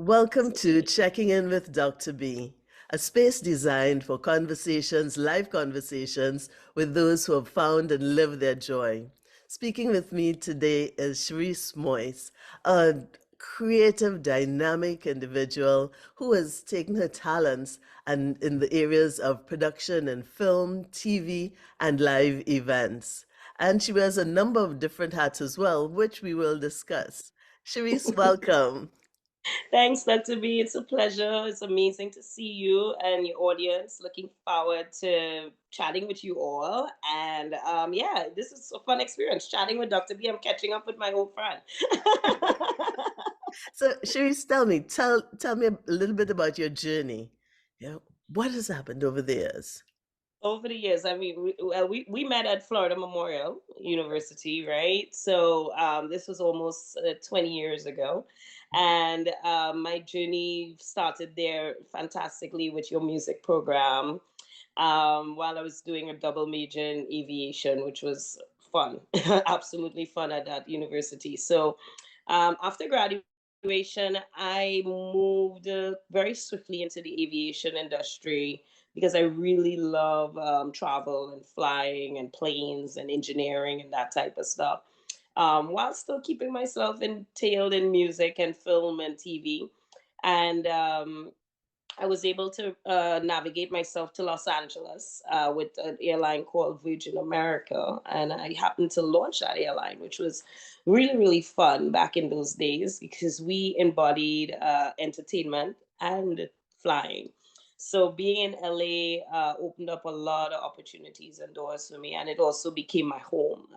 Welcome to Checking In with Dr. B, a space designed for conversations, live conversations with those who have found and lived their joy. Speaking with me today is Sherrese Moise, a creative, dynamic individual who has taken her talents and in the areas of production and film, TV, and live events. And she wears a number of different hats as well, which we will discuss. Sherrese, welcome. Thanks, Dr. B. It's a pleasure. It's amazing to see you and your audience. Looking forward to chatting with you all. And yeah, this is a fun experience chatting with Dr. B. I'm catching up with my old friend. So, Sharice, tell me a little bit about your journey. What has happened over the years? Over the years, I mean, we met at Florida Memorial University, right? So this was almost 20 years ago. And my journey started there fantastically with your music program while I was doing a double major in aviation, which was fun, absolutely fun at that university. So after graduation, I moved very swiftly into the aviation industry because I really love travel and flying and planes and engineering and that type of stuff, while still keeping myself entailed in music and film and TV. And I was able to navigate myself to Los Angeles with an airline called Virgin America. And I happened to launch that airline, which was really, really fun back in those days because we embodied entertainment and flying. So being in LA opened up a lot of opportunities and doors for me. And it also became my home.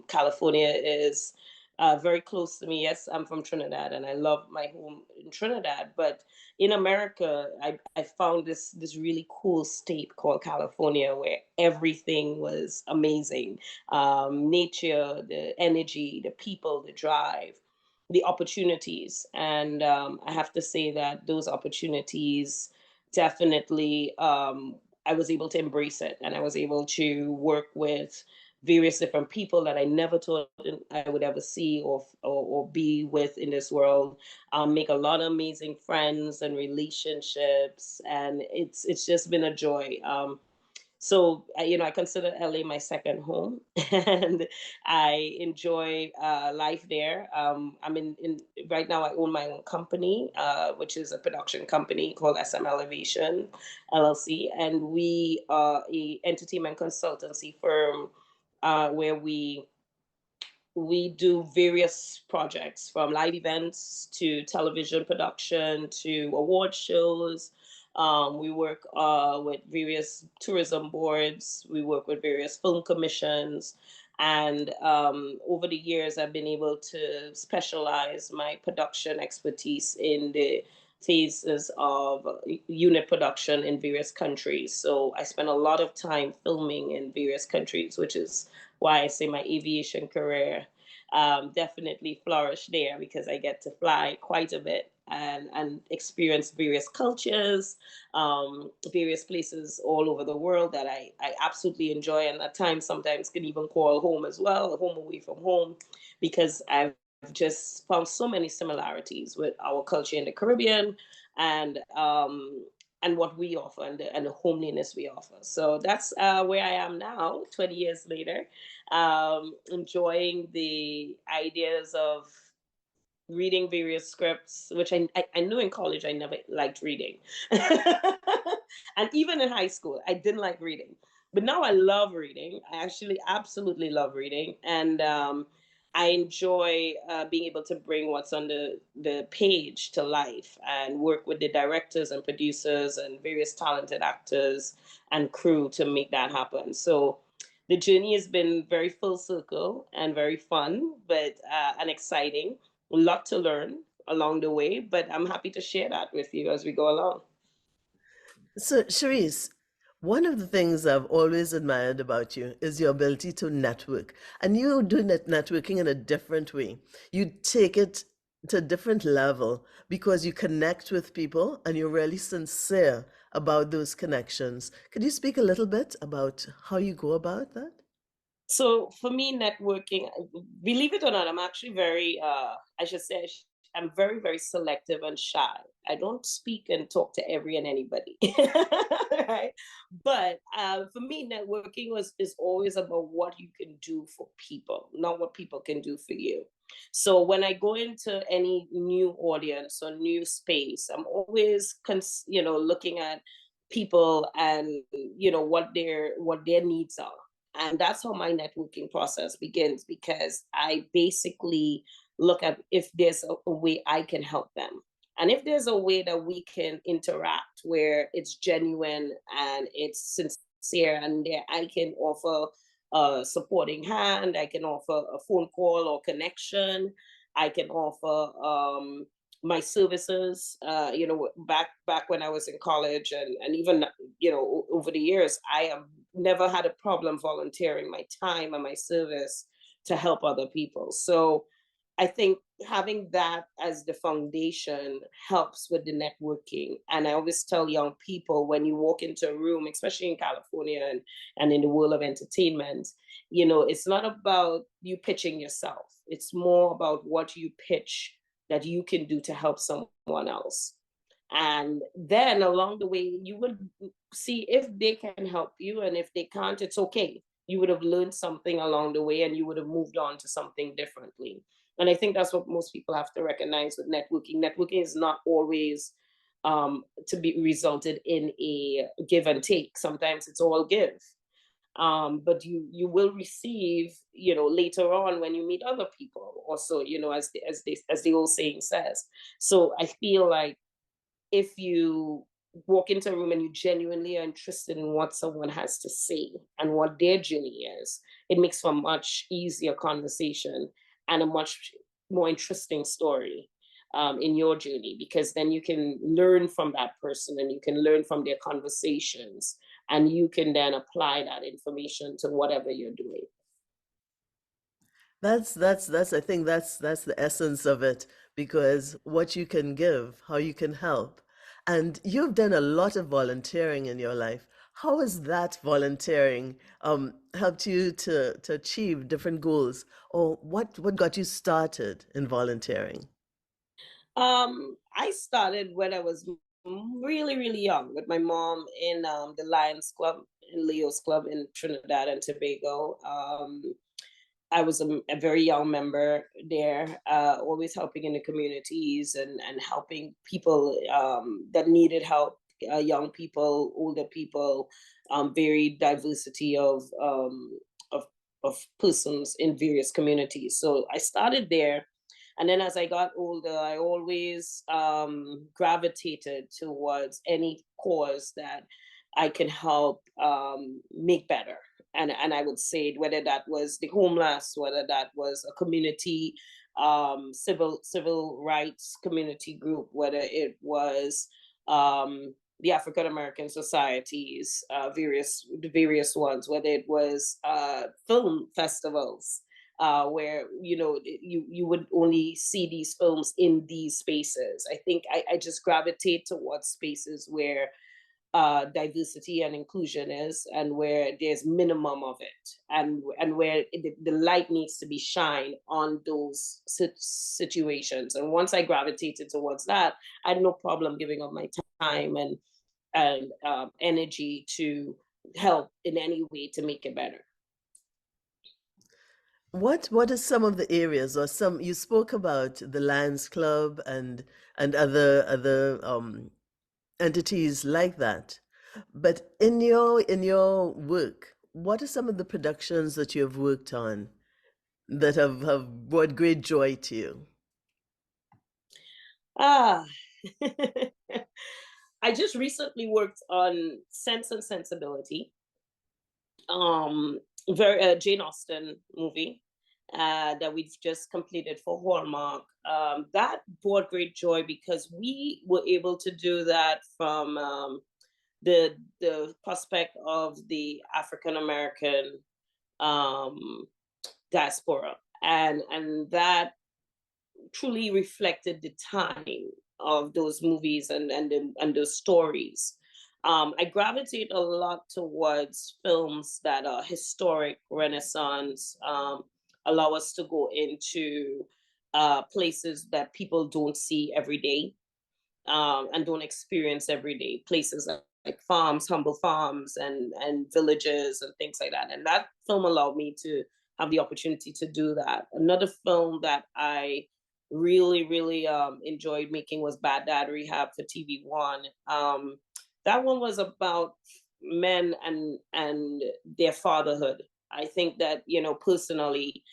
California is very close to me. Yes, I'm from Trinidad and I love my home in Trinidad. But in America, I found this really cool state called California where everything was amazing. Nature, the energy, the people, the drive, the opportunities. And I have to say that those opportunities definitely I was able to embrace it and I was able to work with various different people that I never thought I would ever see or be with in this world. Make a lot of amazing friends and relationships, and it's just been a joy. I consider LA my second home, and I enjoy life there. I'm in right now. I own my own company, which is a production company called SM Elevation LLC, and we are a entertainment consultancy firm where we do various projects from live events to television production to award shows. We work with various tourism boards. We work with various film commissions. And over the years, I've been able to specialize my production expertise in the phases of unit production in various countries. So I spend a lot of time filming in various countries, which is why I say my aviation career definitely flourished there because I get to fly quite a bit and experience various cultures, various places all over the world that I absolutely enjoy. And at times, sometimes can even call home as well, home away from home, because I've just found so many similarities with our culture in the Caribbean and what we offer and the homeliness we offer. So that's where I am now, 20 years later, enjoying the ideas of reading various scripts, which I knew in college I never liked reading. And even in high school, I didn't like reading. But now I love reading. I actually absolutely love reading. And I enjoy being able to bring what's on the page to life and work with the directors and producers and various talented actors and crew to make that happen. So the journey has been very full circle and very fun, but and exciting. A lot to learn along the way, but I'm happy to share that with you as we go along. So, Sharice, one of the things I've always admired about you is your ability to network. And you do networking in a different way. You take it to a different level because you connect with people and you're really sincere about those connections. Could you speak a little bit about how you go about that? So for me, networking, believe it or not, I'm actually very, I should say, I'm very, very selective and shy. I don't speak and talk to every and anybody. Right? But for me, networking is always about what you can do for people, not what people can do for you. So when I go into any new audience or new space, I'm always looking at people and what their needs are. And that's how my networking process begins, because I basically look at if there's a way I can help them. And if there's a way that we can interact where it's genuine and it's sincere, and there I can offer a supporting hand, I can offer a phone call or connection, I can offer my services. Back when I was in college, and even over the years, I have never had a problem volunteering my time and my service to help other people. So I think having that as the foundation helps with the networking. And I always tell young people, when you walk into a room, especially in California and in the world of entertainment, it's not about you pitching yourself. It's more about what you pitch that you can do to help someone else. And then along the way, you would see if they can help you. And if they can't, it's okay. You would have learned something along the way and you would have moved on to something differently. And I think that's what most people have to recognize with networking. Networking is not always to be resulted in a give and take. Sometimes it's all give. But you will receive, later on when you meet other people also, as the old saying says. So I feel like if you walk into a room and you genuinely are interested in what someone has to say and what their journey is, it makes for a much easier conversation and a much more interesting story in your journey, because then you can learn from that person and you can learn from their conversations, and you can then apply that information to whatever you're doing. That's I think that's the essence of it, because what you can give, how you can help. And you've done a lot of volunteering in your life. How has that volunteering helped you to achieve different goals? Or what got you started in volunteering? I started when I was really, really young with my mom in the Lions Club, in Leo's Club in Trinidad and Tobago. I was a very young member there, always helping in the communities and helping people that needed help, young people, older people, varied diversity of of persons in various communities. So I started there, and then as I got older, I always gravitated towards any cause that I can help make better. And I would say whether that was the homeless, whether that was a community civil rights community group, whether it was the African American societies, the various ones, whether it was film festivals, where you would only see these films in these spaces. I think I just gravitate towards spaces where diversity and inclusion is, and where there's minimum of it, and where the light needs to be shined on those situations. And once I gravitated towards that, I had no problem giving up my time and energy to help in any way to make it better. What are some of the areas, or some you spoke about the Lions Club and other entities like that. But in your work, what are some of the productions that you have worked on that have brought great joy to you? Ah, I just recently worked on Sense and Sensibility, very Jane Austen movie that we've just completed for Hallmark. That brought great joy because we were able to do that from the prospect of the African American um, diaspora, and that truly reflected the time of those movies and those stories. I gravitate a lot towards films that are historic, Renaissance, allow us to go into places that people don't see every day, and don't experience every day. Places like farms, humble farms, and villages and things like that. And that film allowed me to have the opportunity to do that. Another film that I really enjoyed making was Bad Dad Rehab for TV One. That one was about men and their fatherhood. I think that, personally,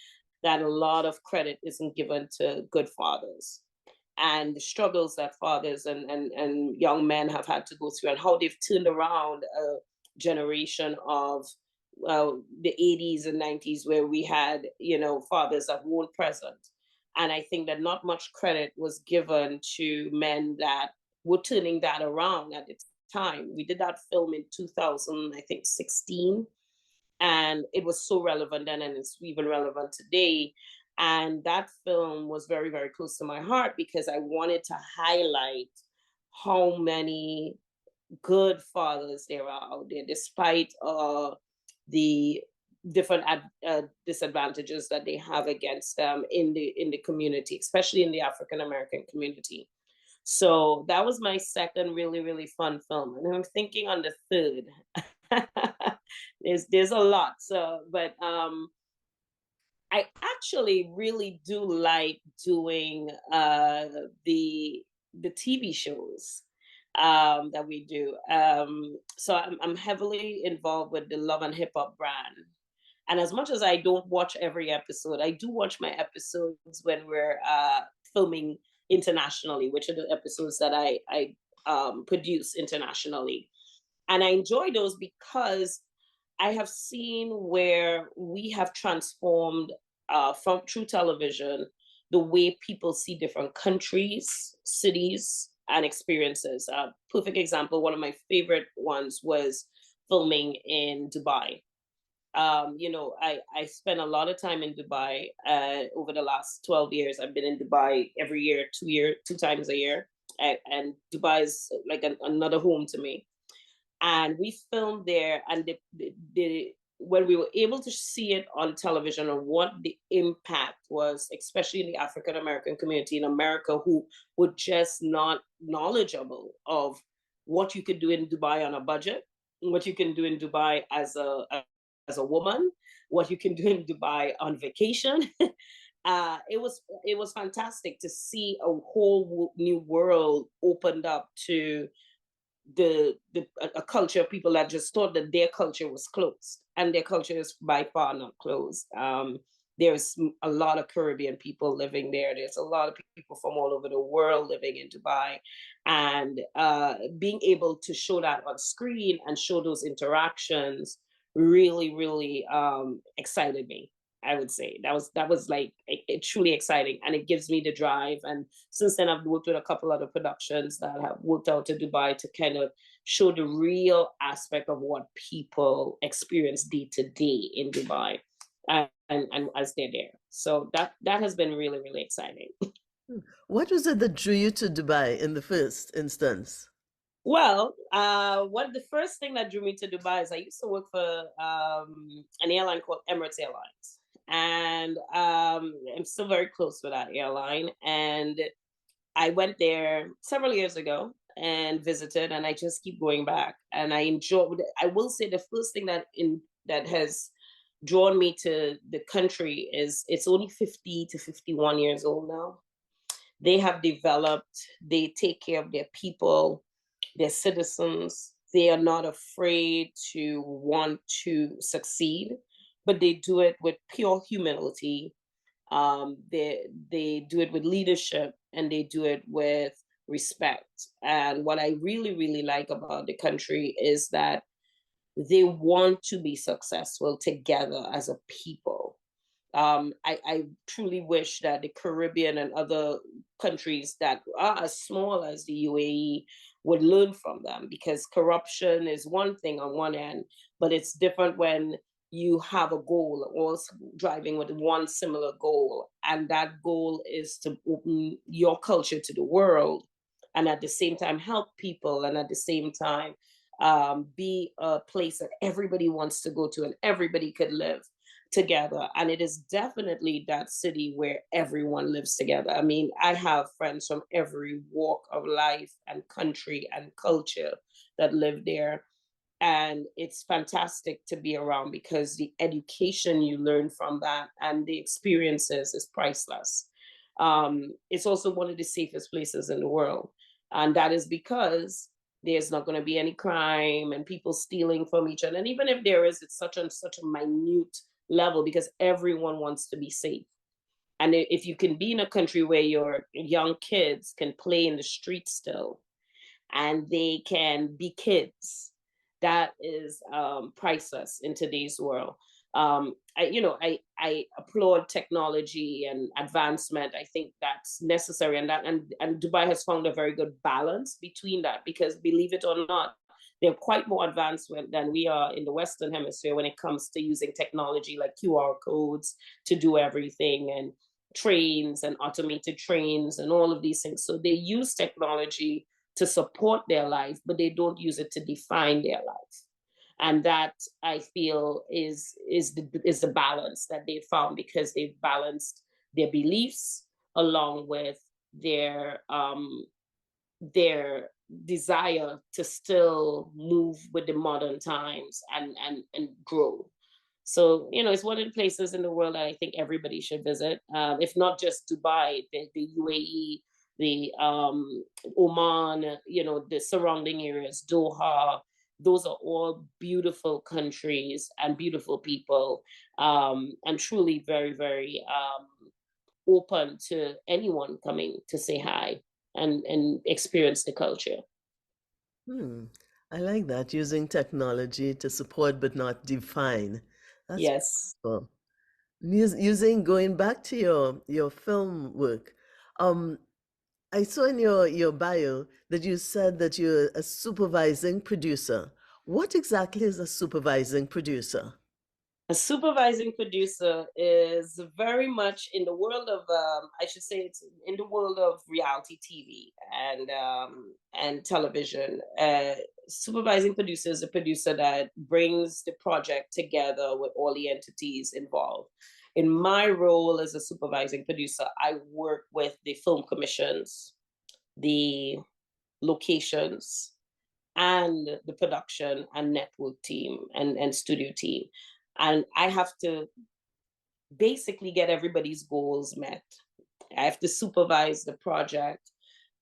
that a lot of credit isn't given to good fathers, and the struggles that fathers and young men have had to go through, and how they've turned around a generation of, the 80s and 90s, where we had, fathers that weren't present. And I think that not much credit was given to men that were turning that around at the time. We did that film in 2000, I think 16, and it was so relevant then, and it's even relevant today. And that film was very close to my heart, because I wanted to highlight how many good fathers there are out there, despite the different disadvantages that they have against them in the community, especially in the African American community. So that was my second really fun film, and I'm thinking on the third. There's a lot. So, but I actually really do like doing the TV shows that we do. So I'm heavily involved with the Love and Hip Hop brand. And as much as I don't watch every episode, I do watch my episodes when we're filming internationally, which are the episodes that I produce internationally. And I enjoy those because I have seen where we have transformed, from through television, the way people see different countries, cities, and experiences. Perfect example. One of my favorite ones was filming in Dubai. I spent a lot of time in Dubai over the last 12 years. I've been in Dubai every year, 2 times a year, and Dubai is like another home to me. And we filmed there, and when we were able to see it on television and what the impact was, especially in the African American community in America, who were just not knowledgeable of what you could do in Dubai on a budget, what you can do in Dubai as a woman, what you can do in Dubai on vacation. It was fantastic to see a whole new world opened up to a culture of people that just thought that their culture was closed, and their culture is by far not closed. There's a lot of Caribbean people living there. There's a lot of people from all over the world living in Dubai, and being able to show that on screen and show those interactions really excited me. I would say that was like it truly exciting, and it gives me the drive. And since then, I've worked with a couple other productions that have worked out to Dubai to kind of show the real aspect of what people experience day to day in Dubai, and as they're there. So that has been really exciting. What was it that drew you to Dubai in the first instance? Well, what the first thing that drew me to Dubai is I used to work for an airline called Emirates Airlines, and I'm still very close with that airline. And I went there several years ago and visited, and I just keep going back. And I enjoy. I will say the first thing that has drawn me to the country is it's only 50 to 51 years old now. They have developed. They take care of their people, their citizens. They are not afraid to want to succeed, but they do it with pure humility. They do it with leadership, and they do it with respect. And what I really like about the country is that they want to be successful together as a people. I truly wish that the Caribbean and other countries that are as small as the UAE would learn from them, because corruption is one thing on one end, but it's different when you have a goal, or driving with one similar goal, and that goal is to open your culture to the world, and at the same time help people, and at the same time be a place that everybody wants to go to and everybody could live. together. And it is definitely that city where everyone lives together. I mean, I have friends from every walk of life and country and culture that live there. And it's fantastic to be around because the education you learn from that and the experiences is priceless. It's also one of the safest places in the world. And that is because there's not going to be any crime and people stealing from each other. And even if there is, it's such a minute level because everyone wants to be safe. And if you can be in a country where your young kids can play in the street still and they can be kids, that is priceless in today's world. I applaud technology and advancement. I think that's necessary, and and Dubai has found a very good balance between that because, believe it or not, they're quite more advanced than we are in the Western Hemisphere when it comes to using technology like QR codes to do everything, and trains and automated trains and all of these things. So they use technology to support their life, but they don't use it to define their life. And that, I feel, is the balance that they found because they've balanced their beliefs along with their desire to still move with the modern times and grow. So, it's one of the places in the world that I think everybody should visit. If not just Dubai, the UAE, the Oman, the surrounding areas, Doha. Those are all beautiful countries and beautiful people, and truly very, very open to anyone coming to say hi and experience the culture. Hmm. I like that, using technology to support but not define. That's Yes. cool. Using going back to your film work, um, I saw in your bio that you said that you're a supervising producer. What exactly is a supervising producer? A supervising producer is very much in the world of, I should say, it's in the world of reality TV and television. Supervising producer is a producer that brings the project together with all the entities involved. In my role as a supervising producer, I work with the film commissions, the locations, and the production and network team and studio team. And I have to basically get everybody's goals met. I have to supervise the project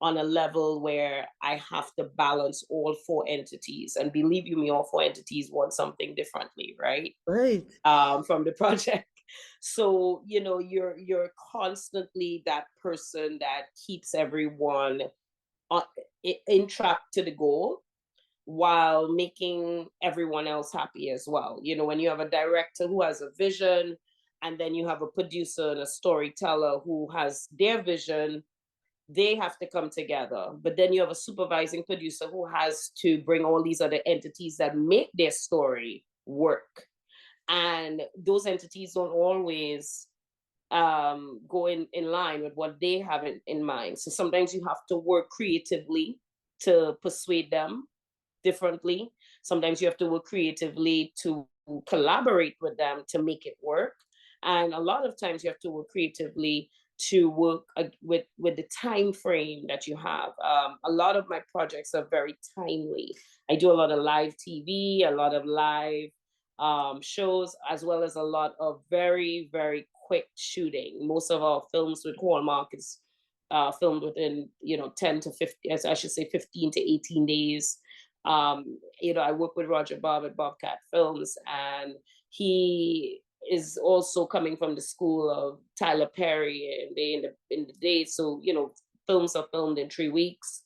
on a level where I have to balance all four entities. And believe you me, all four entities want something differently, right? Right. From the project. So, you're constantly that person that keeps everyone on, in track to the goal while making everyone else happy as well. When you have a director who has a vision, and then you have a producer and a storyteller who has their vision, they have to come together. But then you have a supervising producer who has to bring all these other entities that make their story work. And those entities don't always go in line with what they have in mind. So sometimes you have to work creatively to persuade them differently. Sometimes you have to work creatively to collaborate with them to make it work. And a lot of times you have to work creatively to work with the time frame that you have. A lot of my projects are very timely. I do a lot of live TV, a lot of live shows, as well as a lot of very, very quick shooting. Most of our films with Hallmark is filmed within 10 to 50, as I should say, 15 to 18 days. I work with Roger Bob at Bobbcat Films, and he is also coming from the school of Tyler Perry, and they in the day. So films are filmed in 3 weeks.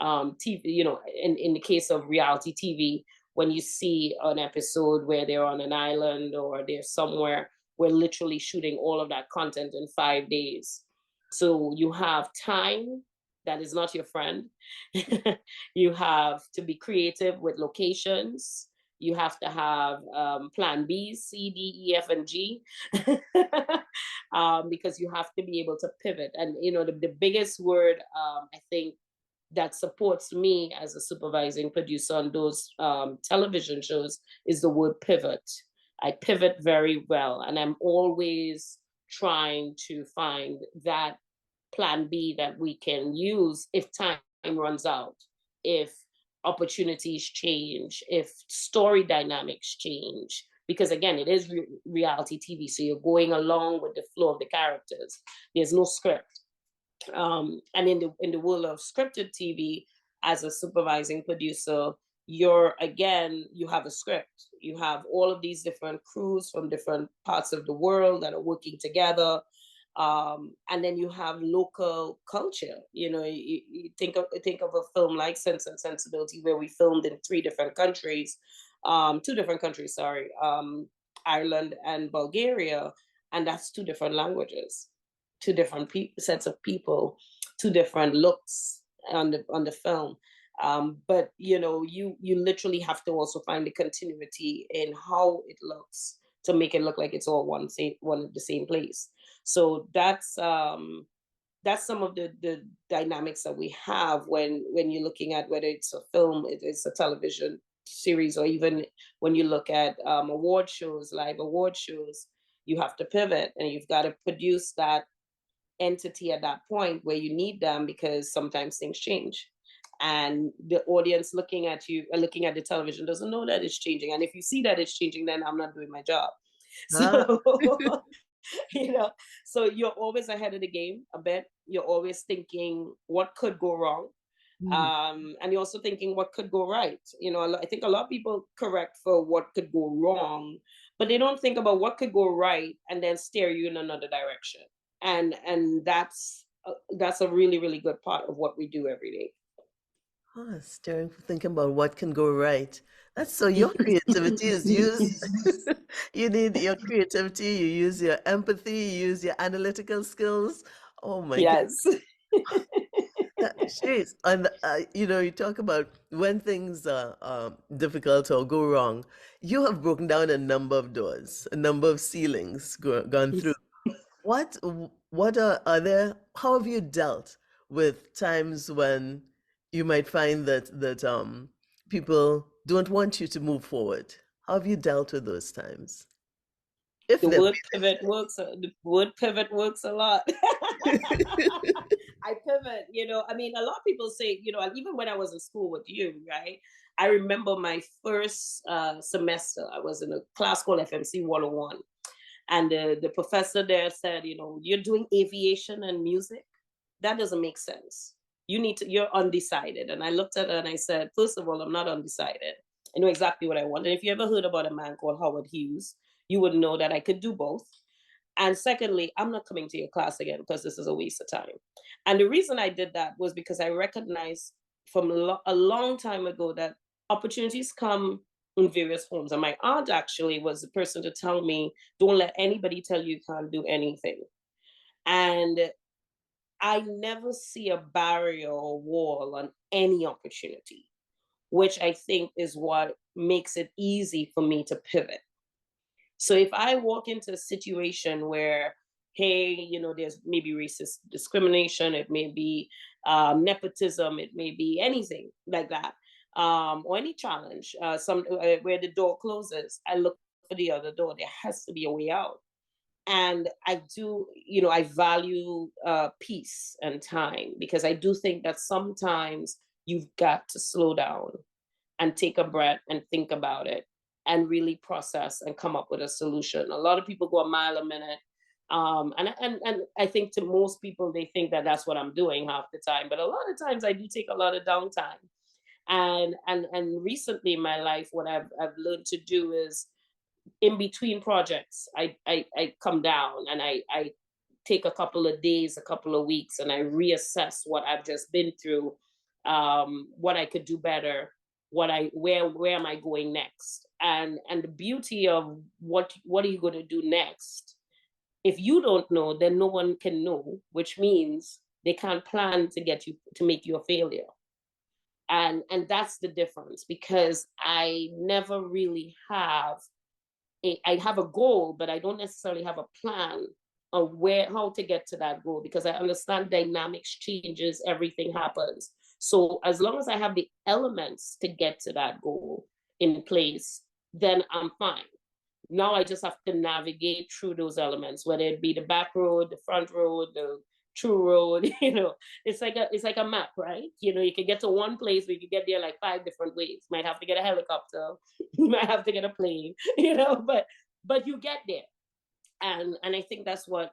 TV, in the case of reality TV, when you see an episode where they're on an island or they're somewhere, we're literally shooting all of that content in 5 days. So you have time that is not your friend. You have to be creative with locations. You have to have plan B, C, D, E, F, and G, because you have to be able to pivot. And the biggest word, I think, that supports me as a supervising producer on those television shows is the word pivot. I pivot very well, and I'm always trying to find that plan B that we can use if time runs out, if opportunities change, if story dynamics change. Because again, it is reality TV, so you're going along with the flow of the characters. There's no script. And in the world of scripted TV, as a supervising producer, you have a script. You have all of these different crews from different parts of the world that are working together, and then you have local culture. You think of a film like Sense and Sensibility, where we filmed in three different countries, two different countries, sorry, Ireland and Bulgaria, and that's two different languages, two different sets of people, two different looks on the film. But you literally have to also find the continuity in how it looks to make it look like it's all one of the same place. So that's some of the dynamics that we have when you're looking at whether it's a film, it's a television series, or even when you look at award shows, live award shows. You have to pivot, and you've got to produce that entity at that point where you need them, because sometimes things change, and the audience looking at you, looking at the television, doesn't know that it's changing. And if you see that it's changing, then I'm not doing my job. Ah, So you know so you're always ahead of the game a bit. You're always thinking what could go wrong, mm. and you're also thinking what could go right. I think a lot of people correct for what could go wrong, but they don't think about what could go right and then steer you in another direction. And that's a really, really good part of what we do every day. Staring, thinking about what can go right. That's so your creativity is used. You need your creativity, you use your empathy, you use your analytical skills. Oh my Yes. Sherrese, and you talk about when things are difficult or go wrong. You have broken down a number of doors, a number of ceilings gone through. What are there? How have you dealt with times when you might find that people don't want you to move forward? How have you dealt with those times? If The there word pivot works. The word pivot works a lot. I pivot. I mean, a lot of people say, and even when I was in school with you, right? I remember my first semester. I was in a class called FMC 101, and the professor there said, you're doing aviation and music. That doesn't make sense. You're undecided. And I looked at her and I said, first of all, I'm not undecided. I know exactly what I want. And if you ever heard about a man called Howard Hughes, you would know that I could do both. And secondly, I'm not coming to your class again because this is a waste of time. And the reason I did that was because I recognized from a long time ago that opportunities come in various forms. And my aunt actually was the person to tell me, don't let anybody tell you can't do anything. And I never see a barrier or wall on any opportunity, which I think is what makes it easy for me to pivot. So if I walk into a situation where, hey, there's maybe racist discrimination, it may be nepotism, it may be anything like that, or any challenge, where the door closes, I look for the other door. There has to be a way out. And I do, I value peace and time, because I do think that sometimes you've got to slow down and take a breath and think about it and really process and come up with a solution. A lot of people go a mile a minute. And I think to most people, they think that that's what I'm doing half the time. But a lot of times I do take a lot of downtime. And recently in my life, what I've learned to do is, in between projects, I come down and I take a couple of days, a couple of weeks, and I reassess what I've just been through, what I could do better, where am I going next, and the beauty of what are you going to do next. If you don't know, then no one can know, which means they can't plan to make you a failure. And that's the difference, because I never really I have a goal, but I don't necessarily have a plan of how to get to that goal, because I understand dynamics changes, everything happens. So as long as I have the elements to get to that goal in place, then I'm fine. Now I just have to navigate through those elements, whether it be the back road, the front road, the true road. It's like a map, right? You can get to one place, but you can get there like 5 different ways. Might have to get a helicopter, you might have to get a plane, but you get there. And I think that's what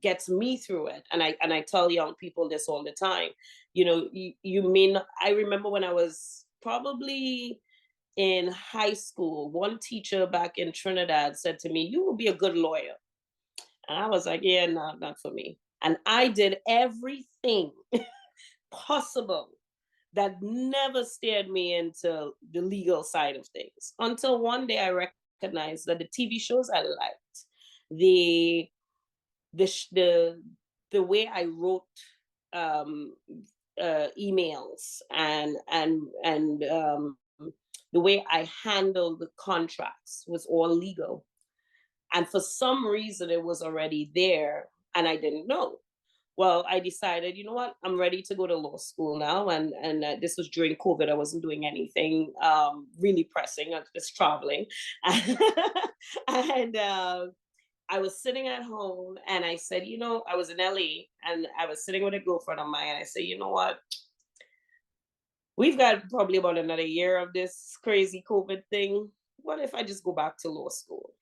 gets me through it. And I tell young people this all the time. You mean I remember when I was probably in high school, one teacher back in Trinidad said to me, "You will be a good lawyer." And I was like, "Yeah, no, not for me." And I did everything possible that never steered me into the legal side of things until one day I recognized that the TV shows I liked, the the sh- the the way I wrote um, emails, and the way I handled the contracts was all legal. And for some reason, it was already there, and I didn't know. Well, I decided, you know what, I'm ready to go to law school now. And this was during COVID. I wasn't doing anything really pressing. I was just traveling, and I was sitting at home, and I said, I was in LA, and I was sitting with a girlfriend of mine, and I said, you know what, we've got probably about another year of this crazy COVID thing. What if I just go back to law school?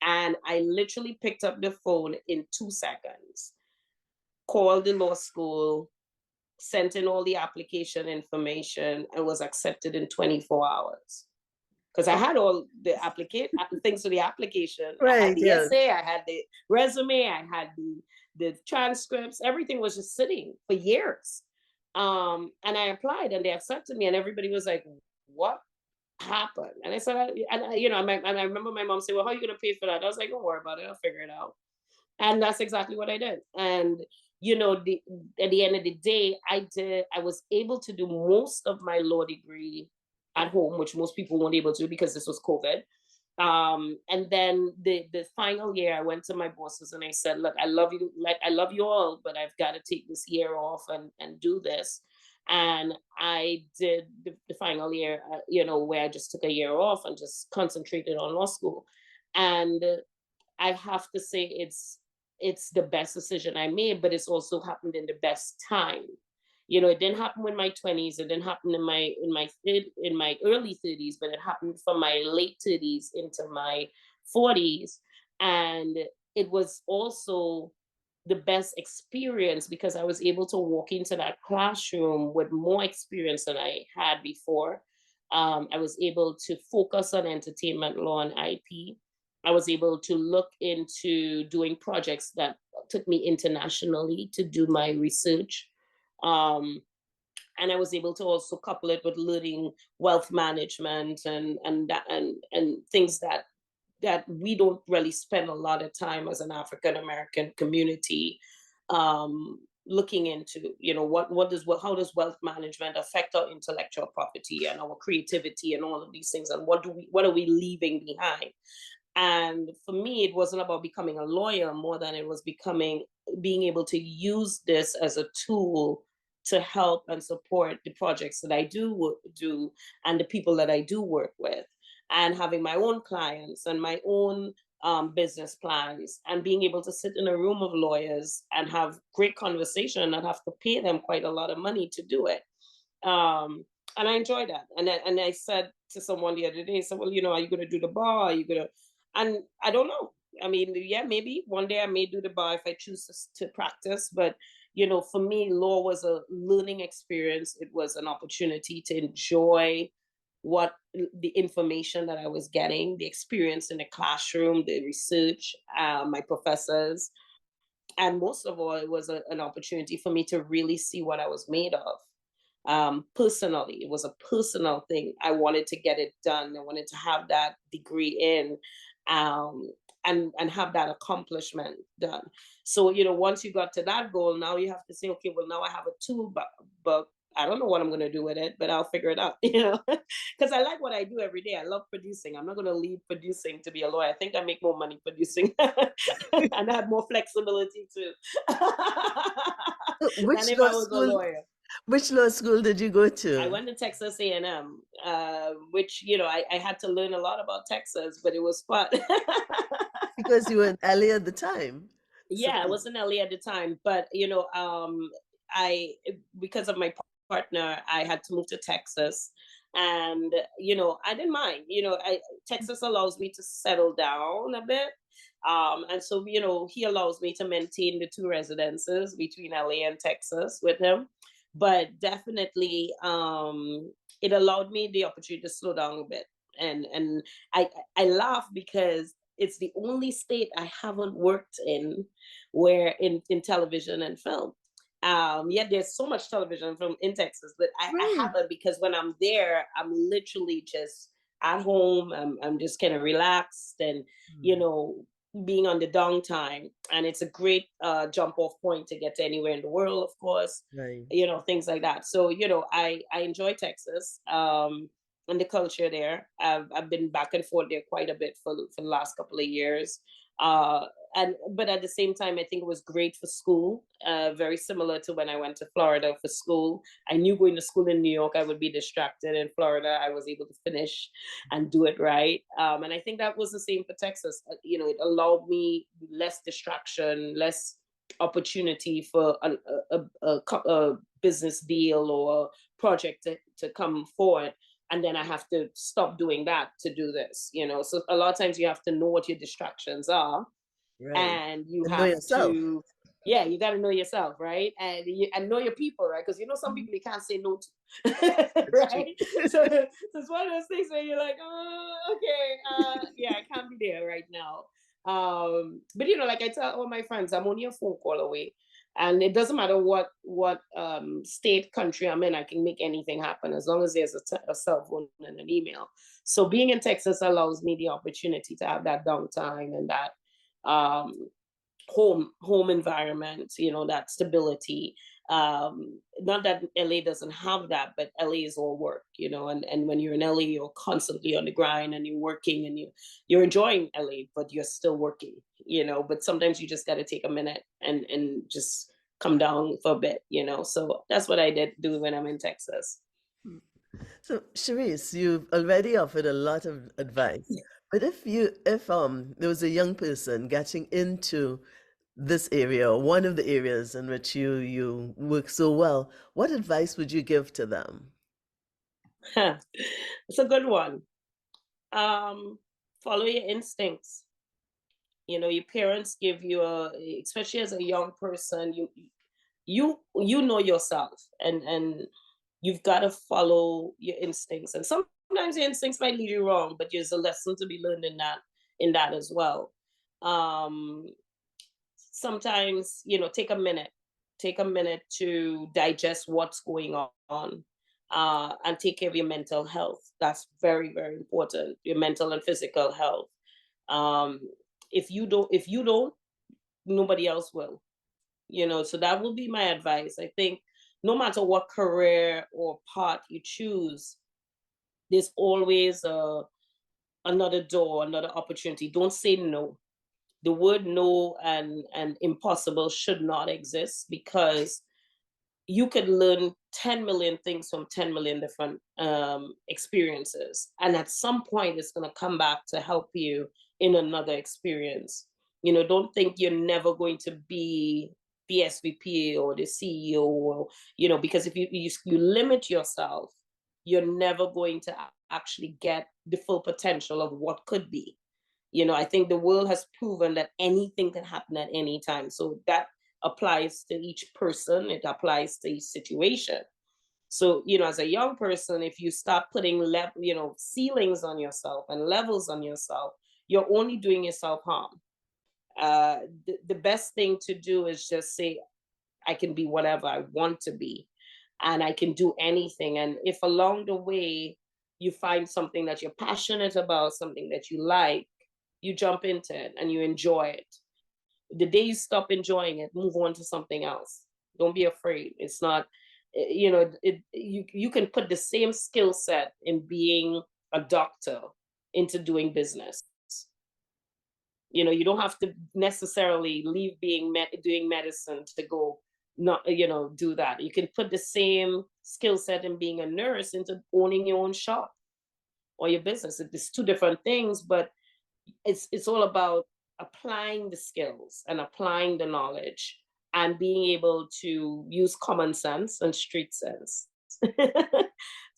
And I literally picked up the phone in 2 seconds, called the law school, sent in all the application information, and was accepted in 24 hours. Because I had all the things for the application. I had Right, the yes. essay, I had the resume, I had the transcripts. Everything was just sitting for years. And I applied, and they accepted me, and everybody was like, "What happened?" And I said, and I remember my mom saying, "Well, how are you going to pay for that?" I was like, "Don't worry about it. I'll figure it out." And that's exactly what I did. And at the end of the day, I was able to do most of my law degree at home, which most people weren't able to because this was COVID. And then the final year, I went to my bosses and I said, "Look, I love you, like I love you all, but I've got to take this year off and do this." And I did the final year, where I just took a year off and just concentrated on law school. And I have to say it's the best decision I made, but it's also happened in the best time. It didn't happen in my 20s. It didn't happen in my early 30s, but it happened from my late 30s into my 40s. And it was also the best experience because I was able to walk into that classroom with more experience than I had before. I was able to focus on entertainment law and IP. I was able to look into doing projects that took me internationally to do my research. Um, and I was able to also couple it with learning wealth management and things that we don't really spend a lot of time as an African American community looking into. How does wealth management affect our intellectual property and our creativity and all of these things, and what are we leaving behind? And for me, it wasn't about becoming a lawyer more than it was being able to use this as a tool to help and support the projects that I do and the people that I do work with, and having my own clients and my own business plans, and being able to sit in a room of lawyers and have great conversation and not have to pay them quite a lot of money to do it. Um, and I enjoy that. And I said to someone the other day, said, "Well, are you going to do the bar? Are you going to?" And I don't know. I mean, yeah, maybe one day I may do the bar if I choose to practice. But for me, law was a learning experience. It was an opportunity to enjoy the information that I was getting, the experience in the classroom, the research, my professors, and most of all, it was an opportunity for me to really see what I was made of. Personally, it was a personal thing. I wanted to get it done. I wanted to have that degree in, um, and have that accomplishment done. So once you got to that goal, now you have to say, okay, well, now I have a tool, but I don't know what I'm going to do with it, but I'll figure it out. Because I like what I do every day. I love producing. I'm not going to leave producing to be a lawyer. I think I make more money producing and I have more flexibility too So than which if law I was a school lawyer. Which law school did you go I to? went to Texas A&M, which I had to learn a lot about Texas, but it was fun. Because you were in LA at the time. So, Yeah, I was in LA at the time, but I because of my partner, I had to move to Texas, and I didn't mind. Texas allows me to settle down a bit, and so he allows me to maintain the two residences between LA and Texas with him, but definitely it allowed me the opportunity to slow down a bit, and I I laugh because it's the only state I haven't worked in where in television and film. Yet there's so much television and film in Texas, but I right. haven't because when I'm there, I'm literally just at home. I'm just kind of relaxed and, you Mm, know, being on the downtime. And it's a great jump off point to get to anywhere in the world, of course, right. things like that. So, I enjoy Texas. And the culture there. I've been back and forth there quite a bit for the last couple of years. Uh, and but at the same time, I think it was great for school. Very similar to when I went to Florida for school. I knew going to school in New York, I would be distracted. In Florida, I was able to finish and do it right. And I think that was the same for Texas. It allowed me less distraction, less opportunity for a business deal or a project to come forward, and then I have to stop doing that to do this. So a lot of times you have to know what your distractions are, Right. and you And know have yourself. to, yeah, you got to know yourself, right? And know your people, right? Because some people you can't say no to, That's true. right? So it's one of those things where you're like, oh, okay, yeah, I can't be there right now. But like I tell all my friends, I'm only a phone call away, and it doesn't matter what state, country I'm in. I can make anything happen as long as there's a cell phone and an email. So being in Texas allows me the opportunity to have that downtime and that um, home environment, that stability. Not that LA doesn't have that, but LA is all work, and when you're in LA, you're constantly on the grind and you're working and you're enjoying LA, but you're still working, but sometimes you just got to take a minute and just come down for a bit, so that's what I did do when I'm in Texas. So, Sherrese, you've already offered a lot of advice. But if there was a young person getting into this area, or one of the areas in which you work so well, what advice would you give to them? It's a good one. um Follow your instincts. Your parents give you especially as a young person, you know yourself, and you've got to follow your instincts, and sometimes your instincts might lead you wrong, but there's a lesson to be learned in that as well. um Sometimes, take a minute to digest what's going on, and take care of your mental health. That's very, very important, your mental and physical health. um if you don't, nobody else will. So that will be my advice. I think no matter what career or path you choose, there's always another door, another opportunity. Don't say no. The word no and impossible should not exist, because you could learn 10 million things from 10 million different experiences, and at some point it's going to come back to help you in another experience. Don't think you're never going to be the SVP or the CEO, or because if you limit yourself, you're never going to actually get the full potential of what could be. I think the world has proven that anything can happen at any time. So that applies to each person, it applies to each situation. So, as a young person, if you start putting ceilings on yourself and levels on yourself, you're only doing yourself harm. The best thing to do is just say, I can be whatever I want to be, and I can do anything. And if along the way you find something that you're passionate about, something that you like, you jump into it and you enjoy it. The day you stop enjoying it, move on to something else. Don't be afraid. It's not, you can put the same skill set in being a doctor into doing business. You don't have to necessarily leave doing medicine to go not, do that. You can put the same skill set in being a nurse into owning your own shop or your business. It's two different things, but it's all about applying the skills and applying the knowledge and being able to use common sense and street sense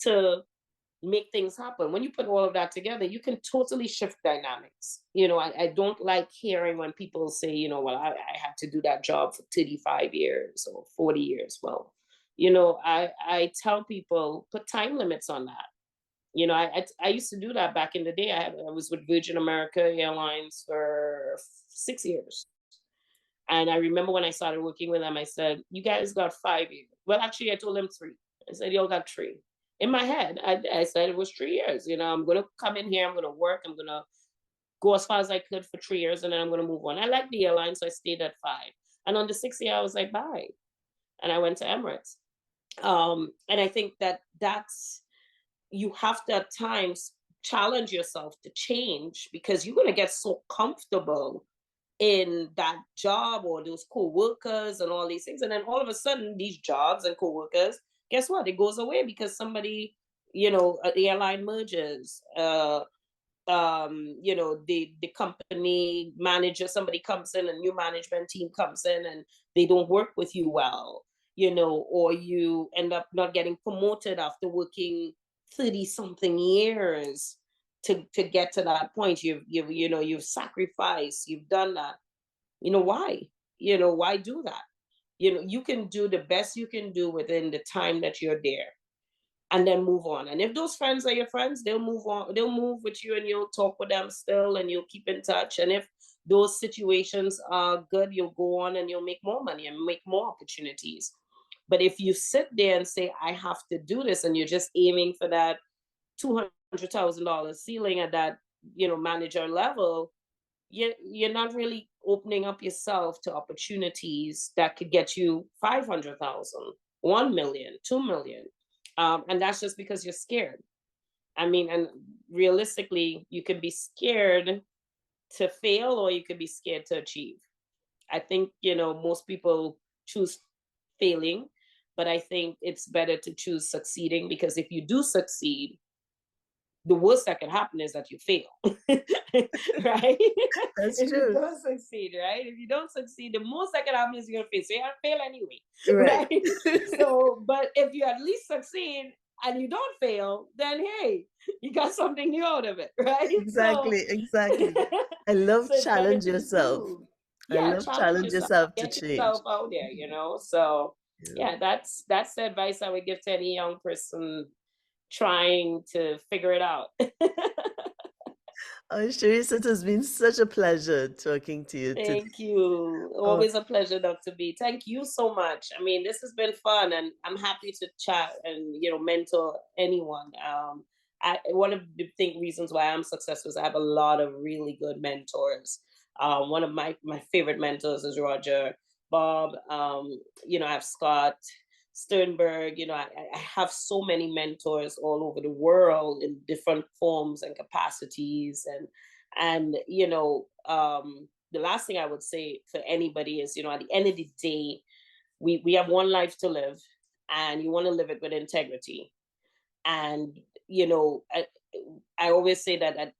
to make things happen. When you put all of that together, you can totally shift dynamics. I don't like hearing when people say, well, I had to do that job for 35 years or 40 years. Well, I tell people, put time limits on that. I used to do that back in the day. I was with Virgin America Airlines for 6 years. And I remember when I started working with them, I said, you guys got 5 years. Well, actually, I told them 3. I said, y'all got 3. In my head, I said it was 3 years. I'm going to come in here, I'm going to work, I'm going to go as far as I could for 3 years, and then I'm going to move on. I liked the airline, so I stayed at 5. And on the 6th year, I was like, bye. And I went to Emirates. And I think that's, you have to at times challenge yourself to change, because you're going to get so comfortable in that job or those co-workers and all these things, and then all of a sudden these jobs and co-workers, guess what, it goes away because somebody, the airline merges, the company manager, somebody comes in, a new management team comes in, and they don't work with you well, or you end up not getting promoted after working 30 something years to get to that point. You've sacrificed, you've done that. Why? Why do that? You can do the best you can do within the time that you're there, and then move on. And if those friends are your friends, they'll move on, they'll move with you, and you'll talk with them still, and you'll keep in touch. And if those situations are good, you'll go on and you'll make more money and make more opportunities. But if you sit there and say, I have to do this, and you're just aiming for that $200,000 ceiling at that, manager level, you're not really opening up yourself to opportunities that could get you 500,000, 1 million, 2 million. And that's just because you're scared. I mean, and realistically, you could be scared to fail, or you could be scared to achieve. I think, most people choose failing, but I think it's better to choose succeeding, because if you do succeed, the worst that can happen is that you fail, right? That's If you true. don't succeed, right? If you don't succeed, the most that can happen is you're gonna fail. So you're gonna fail anyway, Right. right? So, but if you at least succeed and you don't fail, then hey, you got something new out of it, right? So, Exactly, exactly. I love so it's better challenge to yourself. do, I yeah, love challenge challenge yourself, yourself to get change. yourself out there. So, Yeah. yeah, that's the advice I would give to any young person trying to figure it out. Oh, Sherrese, it has been such a pleasure talking to you today. Thank you. Oh, Always a pleasure, Dr. B. Thank you so much. I mean, this has been fun, and I'm happy to chat and mentor anyone. One of the reasons why I'm successful is I have a lot of really good mentors. One of my favorite mentors is Roger, Bob. I have Scott Sternberg. I have so many mentors all over the world in different forms and capacities, and the last thing I would say for anybody is, at the end of the day, we have one life to live, and you want to live it with integrity. And I always say that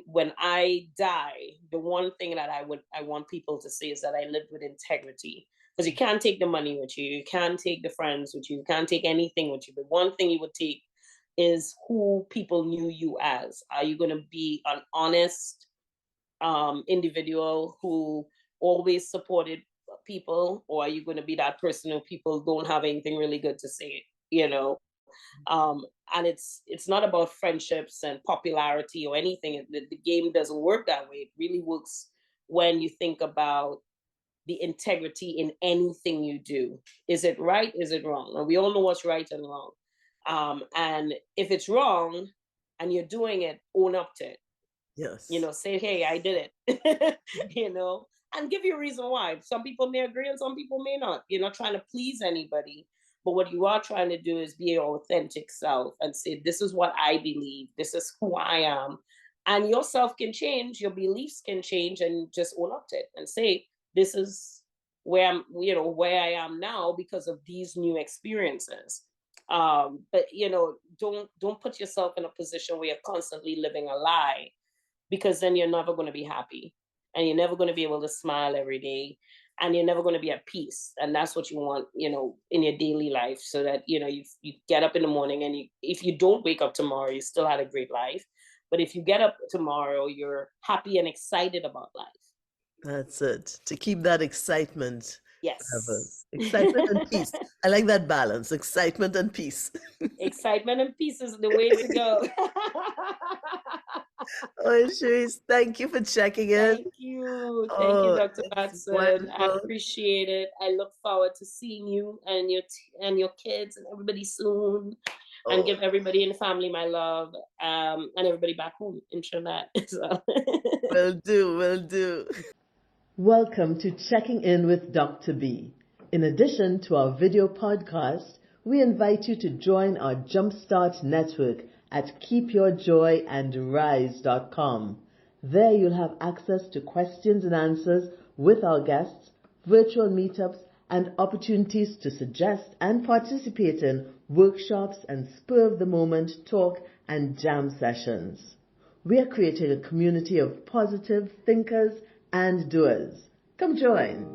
when I die, the one thing that I want people to say is that I lived with integrity. Because you can't take the money with you, you can't take the friends with you can't take anything with you. But one thing you would take is who people knew you as. Are you going to be an honest individual who always supported people, or are you going to be that person who people don't have anything really good to say? And it's not about friendships and popularity or anything. The game doesn't work that way. It really works when you think about the integrity in anything you do. Is it right? Is it wrong? And we all know what's right and wrong. And if it's wrong and you're doing it, own up to it. yes. Say, hey, I did it. And give you a reason why. Some people may agree and some people may not. You're not trying to please anybody. But what you are trying to do is be your authentic self and say, this is what I believe. This is who I am. And yourself can change, your beliefs can change, and just own up to it and say, this is where I am now because of these new experiences. But don't put yourself in a position where you're constantly living a lie, because then you're never going to be happy, and you're never going to be able to smile every day, and you're never going to be at peace. And that's what you want, in your daily life, so that you get up in the morning, and if you don't wake up tomorrow, you still had a great life. But if you get up tomorrow, you're happy and excited about life. That's it. To keep that excitement forever. Yes. Excitement and peace. I like that balance. Excitement and peace. Excitement and peace is the way to go. Oh, Sherrese, thank you for checking in. Thank you. Thank you, Oh, Dr. it's Watson. I wonderful. appreciate it. I look forward to seeing you and your kids and everybody soon, and Oh, give everybody in the family my love, and everybody back home in Trinidad. So. will do, will do. Welcome to Checking In with Dr. B. In addition to our video podcast, we invite you to join our Jumpstart network at keepyourjoyandrise.com. There you'll have access to questions and answers with our guests, virtual meetups, and opportunities to suggest and participate in workshops and spur-of-the-moment talk and jam sessions. We are creating a community of positive thinkers and doers. Come join.